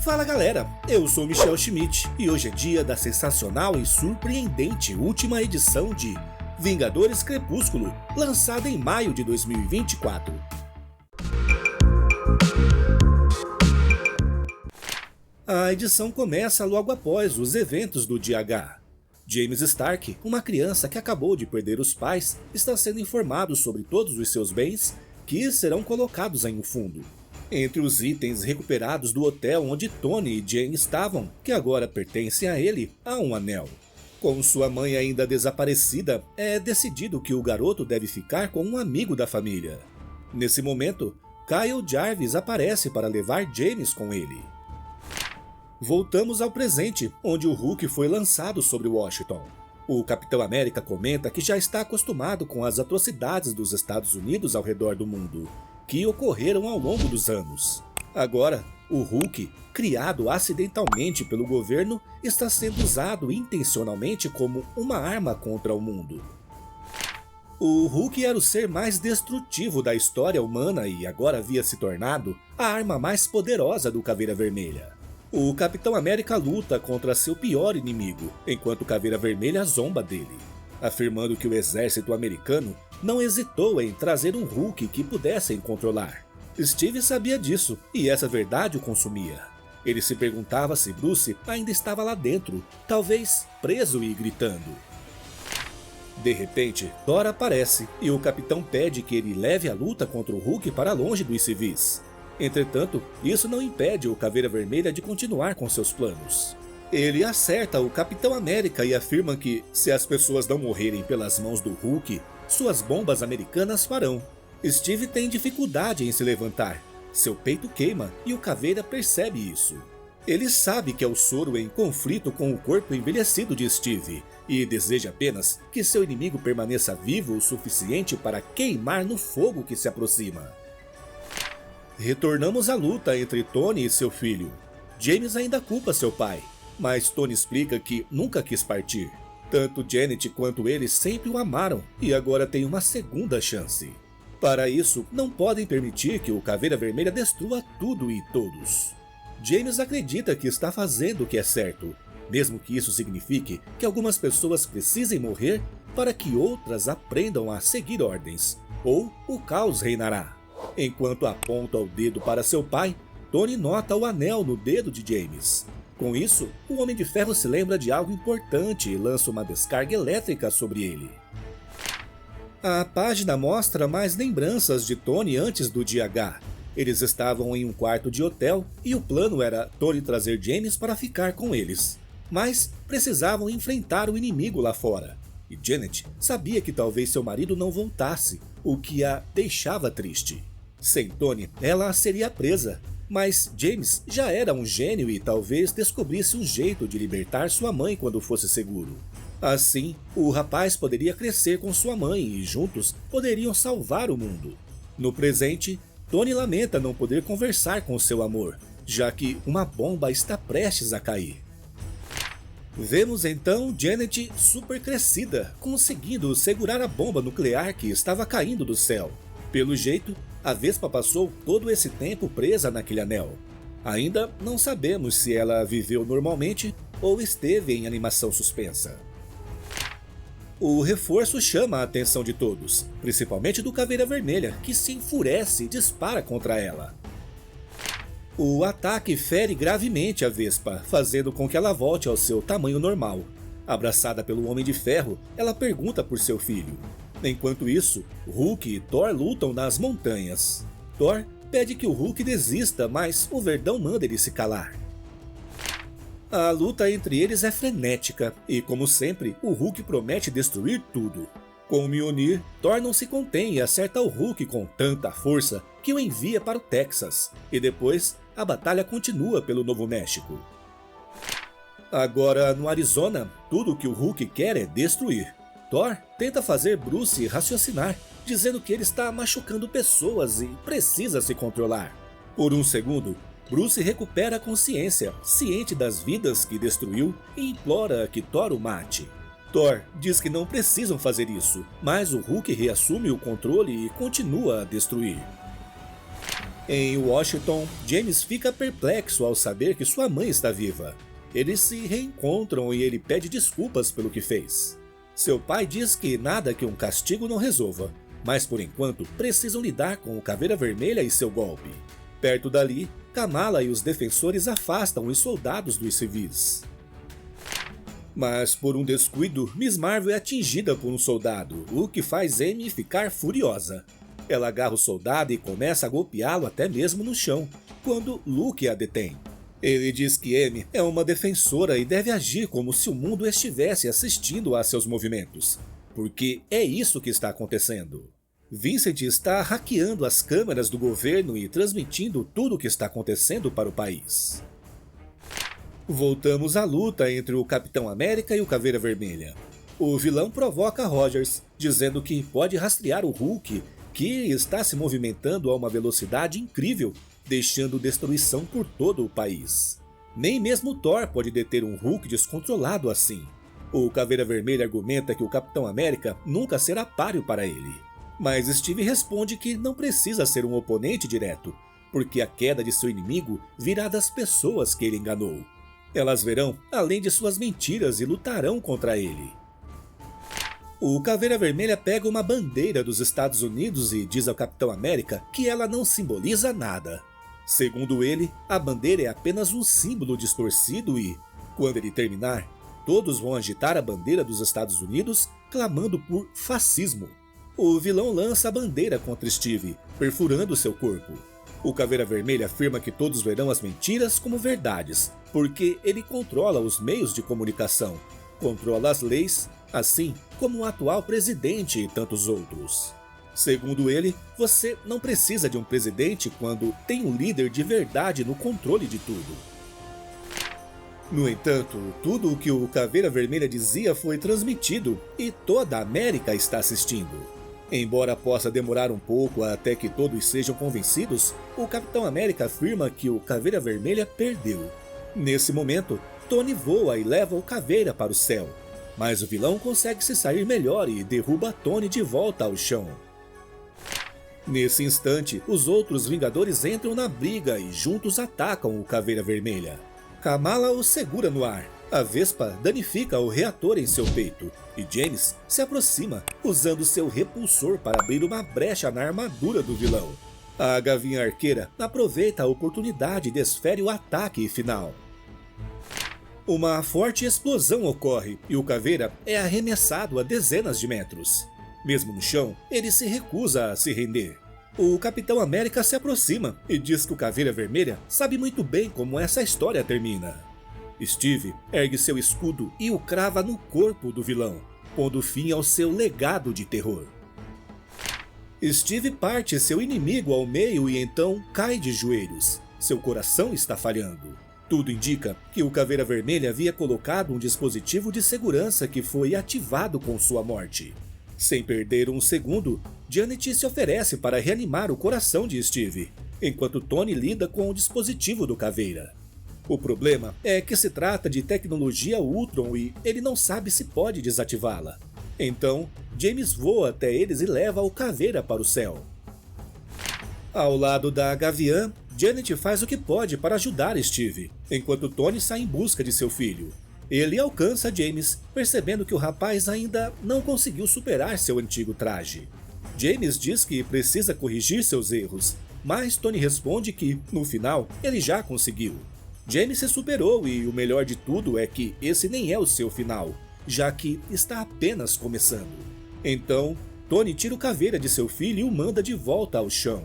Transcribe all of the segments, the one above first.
Fala galera, eu sou Michel Schmidt e hoje é dia da sensacional e surpreendente última edição de Vingadores Crepúsculo, lançada em maio de 2024. A edição começa logo após os eventos do dia H. James Stark, uma criança que acabou de perder os pais, está sendo informado sobre todos os seus bens que serão colocados em um fundo. Entre os itens recuperados do hotel onde Tony e Jane estavam, que agora pertencem a ele, há um anel. Com sua mãe ainda desaparecida, é decidido que o garoto deve ficar com um amigo da família. Nesse momento, Kyle Jarvis aparece para levar James com ele. Voltamos ao presente, onde o Hulk foi lançado sobre Washington. O Capitão América comenta que já está acostumado com as atrocidades dos Estados Unidos ao redor do mundo, que ocorreram ao longo dos anos. Agora, o Hulk, criado acidentalmente pelo governo, está sendo usado intencionalmente como uma arma contra o mundo. O Hulk era o ser mais destrutivo da história humana e agora havia se tornado a arma mais poderosa do Caveira Vermelha. O Capitão América luta contra seu pior inimigo, enquanto Caveira Vermelha zomba dele, afirmando que o exército americano não hesitou em trazer um Hulk que pudessem controlar. Steve sabia disso, e essa verdade o consumia. Ele se perguntava se Bruce ainda estava lá dentro, talvez preso e gritando. De repente, Thor aparece, e o capitão pede que ele leve a luta contra o Hulk para longe dos civis. Entretanto, isso não impede o Caveira Vermelha de continuar com seus planos. Ele acerta o Capitão América e afirma que, se as pessoas não morrerem pelas mãos do Hulk, suas bombas americanas farão. Steve tem dificuldade em se levantar, seu peito queima e o Caveira percebe isso. Ele sabe que é o soro em conflito com o corpo envelhecido de Steve e deseja apenas que seu inimigo permaneça vivo o suficiente para queimar no fogo que se aproxima. Retornamos à luta entre Tony e seu filho. James ainda culpa seu pai, mas Tony explica que nunca quis partir. Tanto Janet quanto ele sempre o amaram e agora tem uma segunda chance. Para isso, não podem permitir que o Caveira Vermelha destrua tudo e todos. James acredita que está fazendo o que é certo, mesmo que isso signifique que algumas pessoas precisem morrer para que outras aprendam a seguir ordens, ou o caos reinará. Enquanto aponta o dedo para seu pai, Tony nota o anel no dedo de James. Com isso, o Homem de Ferro se lembra de algo importante e lança uma descarga elétrica sobre ele. A página mostra mais lembranças de Tony antes do dia H. Eles estavam em um quarto de hotel e o plano era Tony trazer James para ficar com eles. Mas precisavam enfrentar o inimigo lá fora. E Janet sabia que talvez seu marido não voltasse, o que a deixava triste. Sem Tony, ela seria presa, mas James já era um gênio e talvez descobrisse um jeito de libertar sua mãe quando fosse seguro. Assim, o rapaz poderia crescer com sua mãe e juntos poderiam salvar o mundo. No presente, Tony lamenta não poder conversar com seu amor, já que uma bomba está prestes a cair. Vemos então Janet super crescida, conseguindo segurar a bomba nuclear que estava caindo do céu. Pelo jeito, a Vespa passou todo esse tempo presa naquele anel. Ainda não sabemos se ela viveu normalmente ou esteve em animação suspensa. O reforço chama a atenção de todos, principalmente do Caveira Vermelha, que se enfurece e dispara contra ela. O ataque fere gravemente a Vespa, fazendo com que ela volte ao seu tamanho normal. Abraçada pelo Homem de Ferro, ela pergunta por seu filho. Enquanto isso, Hulk e Thor lutam nas montanhas. Thor pede que o Hulk desista, mas o Verdão manda ele se calar. A luta entre eles é frenética, e como sempre, o Hulk promete destruir tudo. Com o Mjolnir, Thor não se contém e acerta o Hulk com tanta força que o envia para o Texas, e depois a batalha continua pelo Novo México. Agora, no Arizona, tudo o que o Hulk quer é destruir. Thor tenta fazer Bruce raciocinar, dizendo que ele está machucando pessoas e precisa se controlar. Por um segundo, Bruce recupera a consciência, ciente das vidas que destruiu, e implora que Thor o mate. Thor diz que não precisam fazer isso, mas o Hulk reassume o controle e continua a destruir. Em Washington, James fica perplexo ao saber que sua mãe está viva. Eles se reencontram e ele pede desculpas pelo que fez. Seu pai diz que nada que um castigo não resolva, mas por enquanto precisam lidar com o Caveira Vermelha e seu golpe. Perto dali, Kamala e os defensores afastam os soldados dos civis. Mas por um descuido, Miss Marvel é atingida por um soldado, o que faz Amy ficar furiosa. Ela agarra o soldado e começa a golpeá-lo até mesmo no chão, quando Luke a detém. Ele diz que Amy é uma defensora e deve agir como se o mundo estivesse assistindo a seus movimentos, porque é isso que está acontecendo. Vincent está hackeando as câmeras do governo e transmitindo tudo o que está acontecendo para o país. Voltamos à luta entre o Capitão América e o Caveira Vermelha. O vilão provoca Rogers, dizendo que pode rastrear o Hulk, que está se movimentando a uma velocidade incrível, deixando destruição por todo o país. Nem mesmo Thor pode deter um Hulk descontrolado assim. O Caveira Vermelha argumenta que o Capitão América nunca será páreo para ele. Mas Steve responde que não precisa ser um oponente direto, porque a queda de seu inimigo virá das pessoas que ele enganou. Elas verão além de suas mentiras e lutarão contra ele. O Caveira Vermelha pega uma bandeira dos Estados Unidos e diz ao Capitão América que ela não simboliza nada. Segundo ele, a bandeira é apenas um símbolo distorcido e, quando ele terminar, todos vão agitar a bandeira dos Estados Unidos, clamando por fascismo. O vilão lança a bandeira contra Steve, perfurando seu corpo. O Caveira Vermelha afirma que todos verão as mentiras como verdades, porque ele controla os meios de comunicação, controla as leis, assim como o atual presidente e tantos outros. Segundo ele, você não precisa de um presidente quando tem um líder de verdade no controle de tudo. No entanto, tudo o que o Caveira Vermelha dizia foi transmitido e toda a América está assistindo. Embora possa demorar um pouco até que todos sejam convencidos, o Capitão América afirma que o Caveira Vermelha perdeu. Nesse momento, Tony voa e leva o Caveira para o céu, mas o vilão consegue se sair melhor e derruba Tony de volta ao chão. Nesse instante, os outros Vingadores entram na briga e juntos atacam o Caveira Vermelha. Kamala o segura no ar. A Vespa danifica o reator em seu peito, e James se aproxima, usando seu repulsor para abrir uma brecha na armadura do vilão. A Gavinha Arqueira aproveita a oportunidade e desfere o ataque final. Uma forte explosão ocorre, e o Caveira é arremessado a dezenas de metros. Mesmo no chão, ele se recusa a se render. O Capitão América se aproxima e diz que o Caveira Vermelha sabe muito bem como essa história termina. Steve ergue seu escudo e o crava no corpo do vilão, pondo fim ao seu legado de terror. Steve parte seu inimigo ao meio e então cai de joelhos. Seu coração está falhando. Tudo indica que o Caveira Vermelha havia colocado um dispositivo de segurança que foi ativado com sua morte. Sem perder um segundo, Janet se oferece para reanimar o coração de Steve, enquanto Tony lida com o dispositivo do Caveira. O problema é que se trata de tecnologia Ultron e ele não sabe se pode desativá-la. Então, James voa até eles e leva o Caveira para o céu. Ao lado da Gaviã, Janet faz o que pode para ajudar Steve, enquanto Tony sai em busca de seu filho. Ele alcança James, percebendo que o rapaz ainda não conseguiu superar seu antigo traje. James diz que precisa corrigir seus erros, mas Tony responde que, no final, ele já conseguiu. James se superou e o melhor de tudo é que esse nem é o seu final, já que está apenas começando. Então, Tony tira o Caveira de seu filho e o manda de volta ao chão.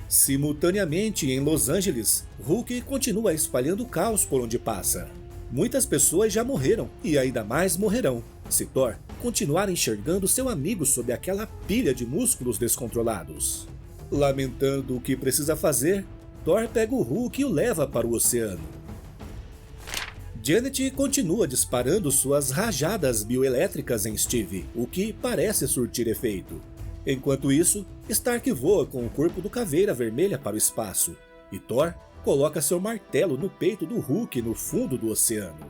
Simultaneamente, em Los Angeles, Hulk continua espalhando caos por onde passa. Muitas pessoas já morreram e ainda mais morrerão, se Thor continuar enxergando seu amigo sob aquela pilha de músculos descontrolados. Lamentando o que precisa fazer, Thor pega o Hulk e o leva para o oceano. Janet continua disparando suas rajadas bioelétricas em Steve, o que parece surtir efeito. Enquanto isso, Stark voa com o corpo do Caveira Vermelha para o espaço, e Thor coloca seu martelo no peito do Hulk no fundo do oceano.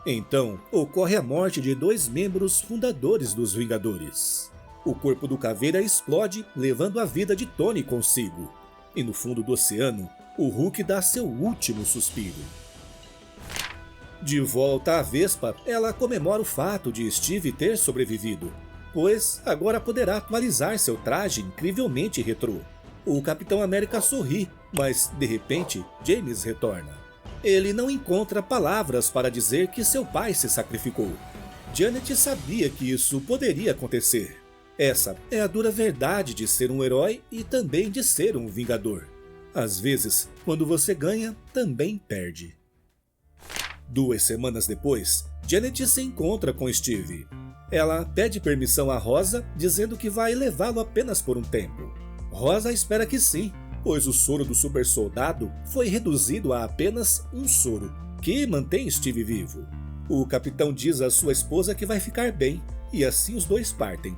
Então, ocorre a morte de dois membros fundadores dos Vingadores. O corpo do Caveira explode, levando a vida de Tony consigo. E no fundo do oceano, o Hulk dá seu último suspiro. De volta à Vespa, ela comemora o fato de Steve ter sobrevivido, pois agora poderá atualizar seu traje incrivelmente retrô. O Capitão América sorri, mas de repente James retorna. Ele não encontra palavras para dizer que seu pai se sacrificou. Janet sabia que isso poderia acontecer. Essa é a dura verdade de ser um herói e também de ser um vingador. Às vezes, quando você ganha, também perde. 2 semanas depois, Janet se encontra com Steve. Ela pede permissão a Rosa, dizendo que vai levá-lo apenas por um tempo. Rosa espera que sim, pois o soro do super soldado foi reduzido a apenas um soro, que mantém Steve vivo. O capitão diz à sua esposa que vai ficar bem, e assim os dois partem.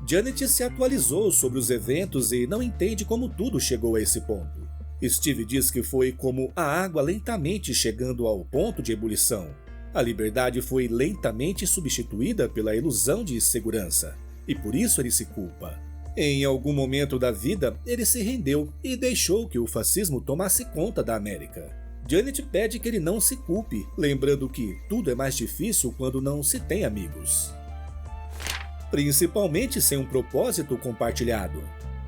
Janet se atualizou sobre os eventos e não entende como tudo chegou a esse ponto. Steve diz que foi como a água lentamente chegando ao ponto de ebulição. A liberdade foi lentamente substituída pela ilusão de segurança, e por isso ele se culpa. Em algum momento da vida, ele se rendeu e deixou que o fascismo tomasse conta da América. Janet pede que ele não se culpe, lembrando que tudo é mais difícil quando não se tem amigos. Principalmente sem um propósito compartilhado.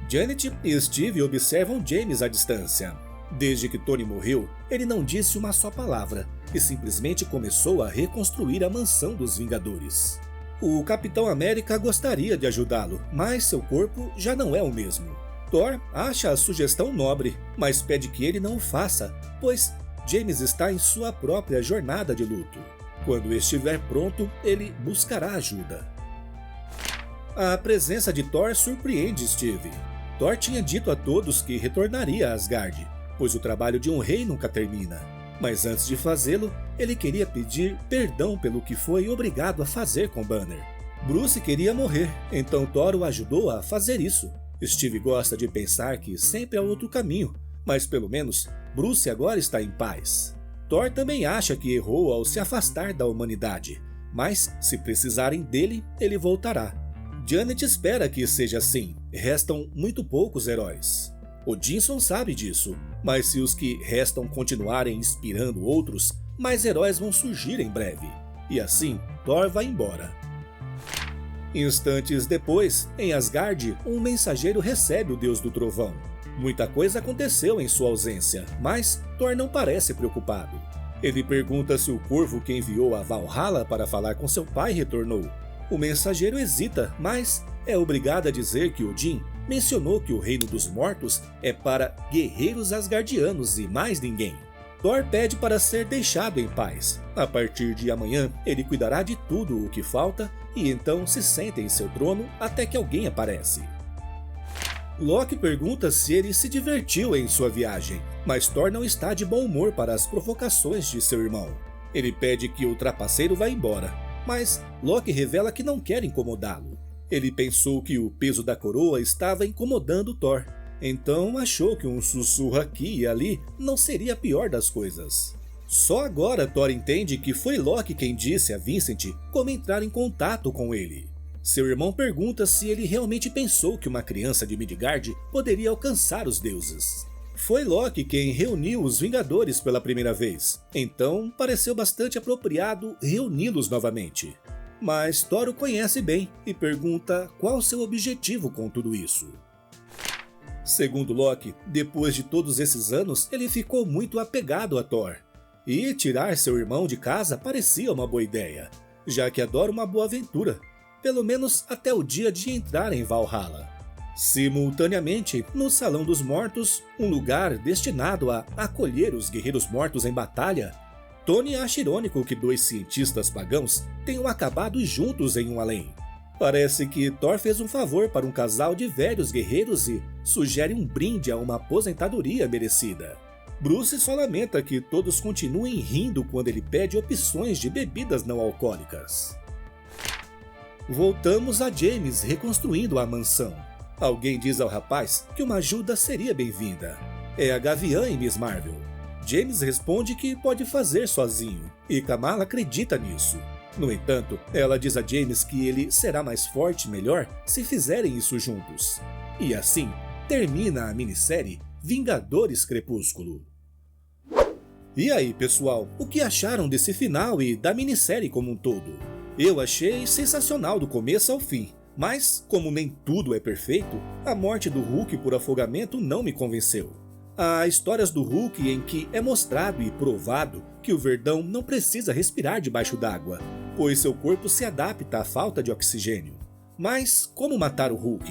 Janet e Steve observam James à distância. Desde que Tony morreu, ele não disse uma só palavra e simplesmente começou a reconstruir a mansão dos Vingadores. O Capitão América gostaria de ajudá-lo, mas seu corpo já não é o mesmo. Thor acha a sugestão nobre, mas pede que ele não o faça, pois James está em sua própria jornada de luto. Quando estiver pronto, ele buscará ajuda. A presença de Thor surpreende Steve. Thor tinha dito a todos que retornaria a Asgard, pois o trabalho de um rei nunca termina. Mas antes de fazê-lo, ele queria pedir perdão pelo que foi obrigado a fazer com Banner. Bruce queria morrer, então Thor o ajudou a fazer isso. Steve gosta de pensar que sempre há outro caminho, mas pelo menos Bruce agora está em paz. Thor também acha que errou ao se afastar da humanidade, mas se precisarem dele, ele voltará. Janet espera que seja assim, restam muito poucos heróis. Odinson sabe disso, mas se os que restam continuarem inspirando outros, mais heróis vão surgir em breve. E assim, Thor vai embora. Instantes depois, em Asgard, um mensageiro recebe o Deus do Trovão. Muita coisa aconteceu em sua ausência, mas Thor não parece preocupado. Ele pergunta se o corvo que enviou a Valhalla para falar com seu pai retornou. O mensageiro hesita, mas é obrigado a dizer que Odin mencionou que o reino dos mortos é para guerreiros asgardianos e mais ninguém. Thor pede para ser deixado em paz. A partir de amanhã, ele cuidará de tudo o que falta e então se senta em seu trono até que alguém aparece. Loki pergunta se ele se divertiu em sua viagem, mas Thor não está de bom humor para as provocações de seu irmão. Ele pede que o trapaceiro vá embora, mas Loki revela que não quer incomodá-lo. Ele pensou que o peso da coroa estava incomodando Thor, então achou que um sussurro aqui e ali não seria a pior das coisas. Só agora Thor entende que foi Loki quem disse a Vincent como entrar em contato com ele. Seu irmão pergunta se ele realmente pensou que uma criança de Midgard poderia alcançar os deuses. Foi Loki quem reuniu os Vingadores pela primeira vez, então pareceu bastante apropriado reuni-los novamente. Mas Thor o conhece bem e pergunta qual seu objetivo com tudo isso. Segundo Loki, depois de todos esses anos, ele ficou muito apegado a Thor. E tirar seu irmão de casa parecia uma boa ideia, já que adora uma boa aventura, pelo menos até o dia de entrar em Valhalla. Simultaneamente, no Salão dos Mortos, um lugar destinado a acolher os guerreiros mortos em batalha, Tony acha irônico que 2 cientistas pagãos tenham acabado juntos em um além. Parece que Thor fez um favor para um casal de velhos guerreiros e sugere um brinde a uma aposentadoria merecida. Bruce só lamenta que todos continuem rindo quando ele pede opções de bebidas não alcoólicas. Voltamos a James reconstruindo a mansão. Alguém diz ao rapaz que uma ajuda seria bem-vinda. É a Gaviã em Miss Marvel. James responde que pode fazer sozinho, e Kamala acredita nisso. No entanto, ela diz a James que ele será mais forte e melhor se fizerem isso juntos. E assim, termina a minissérie Vingadores Crepúsculo. E aí, pessoal, o que acharam desse final e da minissérie como um todo? Eu achei sensacional do começo ao fim, mas como nem tudo é perfeito, a morte do Hulk por afogamento não me convenceu. Há histórias do Hulk em que é mostrado e provado que o Verdão não precisa respirar debaixo d'água, pois seu corpo se adapta à falta de oxigênio. Mas como matar o Hulk?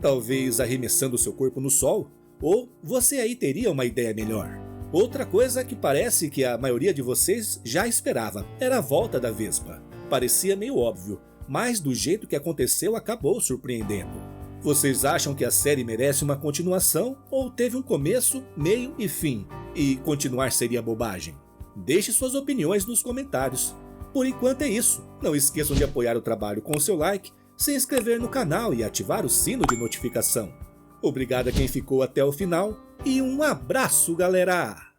Talvez arremessando seu corpo no sol? Ou você aí teria uma ideia melhor? Outra coisa que parece que a maioria de vocês já esperava era a volta da Vespa. Parecia meio óbvio, mas do jeito que aconteceu acabou surpreendendo. Vocês acham que a série merece uma continuação ou teve um começo, meio e fim, e continuar seria bobagem? Deixe suas opiniões nos comentários. Por enquanto é isso. Não esqueçam de apoiar o trabalho com o seu like, se inscrever no canal e ativar o sino de notificação. Obrigado a quem ficou até o final e um abraço, galera!